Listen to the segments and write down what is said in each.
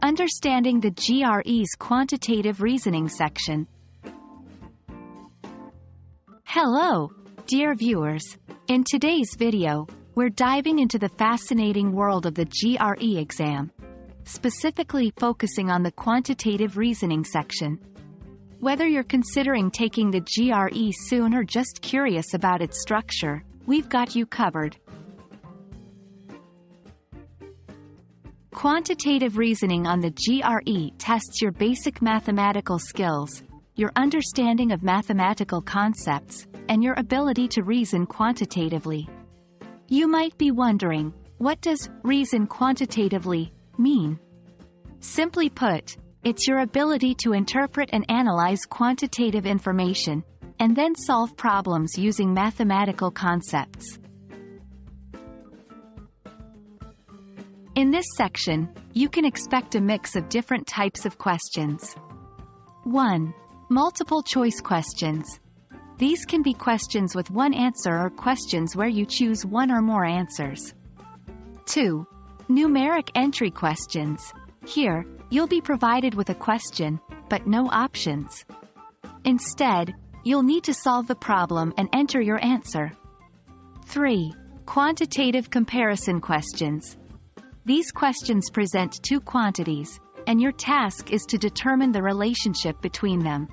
Understanding the GRE's Quantitative Reasoning section. Hello, dear viewers. In today's video, we're diving into the fascinating world of the GRE exam, specifically focusing on the Quantitative Reasoning section. Whether you're considering taking the GRE soon or just curious about its structure, we've got you covered. Quantitative reasoning on the GRE tests your basic mathematical skills, your understanding of mathematical concepts, and your ability to reason quantitatively. You might be wondering, what does reason quantitatively mean? Simply put, it's your ability to interpret and analyze quantitative information, and then solve problems using mathematical concepts. In this section, you can expect a mix of different types of questions. 1. Multiple choice questions. These can be questions with one answer or questions where you choose one or more answers. 2. Numeric entry questions. Here, you'll be provided with a question, but no options. Instead, you'll need to solve the problem and enter your answer. 3. Quantitative comparison questions. These questions present two quantities, and your task is to determine the relationship between them.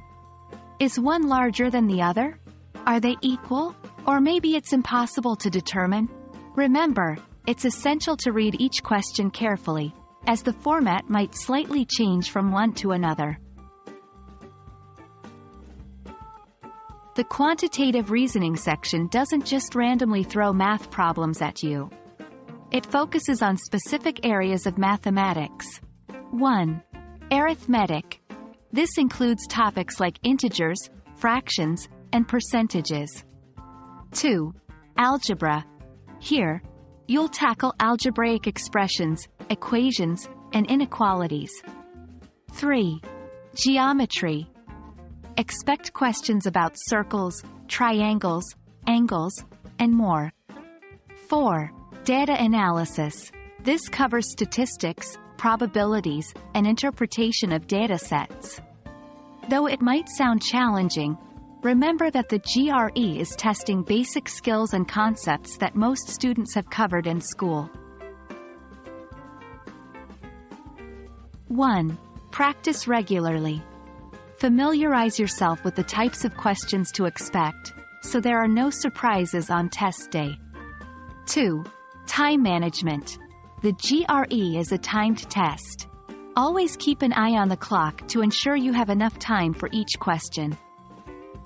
Is one larger than the other? Are they equal? Or maybe it's impossible to determine? Remember, it's essential to read each question carefully, as the format might slightly change from one to another. The quantitative reasoning section doesn't just randomly throw math problems at you. It focuses on specific areas of mathematics. 1. Arithmetic. This includes topics like integers, fractions, and percentages. 2. Algebra. Here, you'll tackle algebraic expressions, equations, and inequalities. 3. Geometry. Expect questions about circles, triangles, angles, and more. 4. Data analysis. This covers statistics, probabilities, and interpretation of data sets. Though it might sound challenging, remember that the GRE is testing basic skills and concepts that most students have covered in school. 1. Practice regularly. Familiarize yourself with the types of questions to expect, so there are no surprises on test day. 2. Time management. The GRE is a timed test. Always keep an eye on the clock to ensure you have enough time for each question.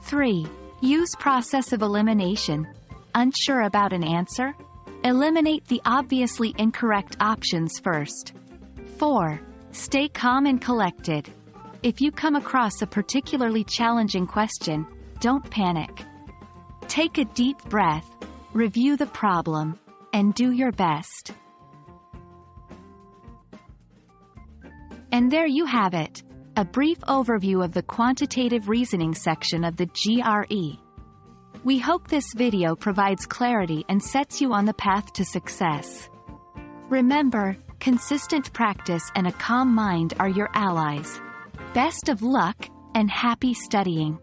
3. Use process of elimination. Unsure about an answer? Eliminate the obviously incorrect options first. 4. Stay calm and collected. If you come across a particularly challenging question, don't panic. Take a deep breath, review the problem, and do your best. And there you have it, a brief overview of the quantitative reasoning section of the GRE. We hope this video provides clarity and sets you on the path to success. Remember, consistent practice and a calm mind are your allies. Best of luck, and happy studying!